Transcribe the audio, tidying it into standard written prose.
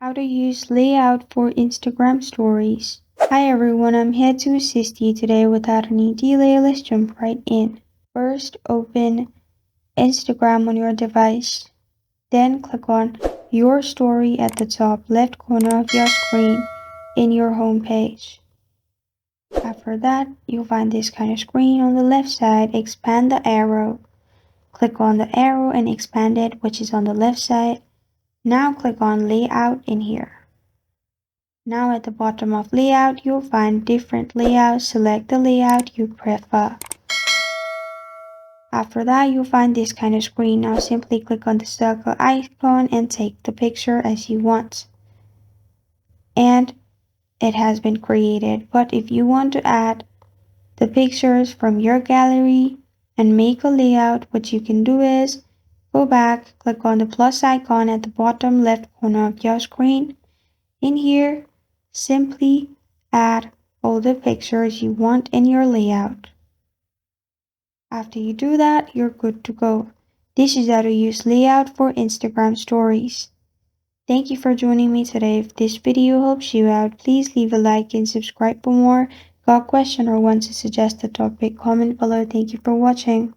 How to use layout for Instagram stories. Hi everyone, I'm here to assist you today without any delay. Let's jump right in. First, open Instagram on your device. Then click on your story at the top left corner of your screen in your home page. After that, you'll find this kind of screen on the left side. Expand the arrow. Click on the arrow and expand it, which is on the left side. Now click on layout in here. Now at the bottom of layout, you'll find different layouts. Select the layout you prefer. After that, you'll find this kind of screen. Now simply click on the circle icon and take the picture as you want. And it has been created. But if you want to add the pictures from your gallery and make a layout, what you can do is go back, click on the plus icon at the bottom left corner of your screen. In here, simply add all the pictures you want in your layout. After you do that, you're good to go. This is how to use layout for Instagram stories. Thank you for joining me today. If this video helps you out, please leave a like and subscribe for more. Got a question or want to suggest a topic? Comment below. Thank you for watching.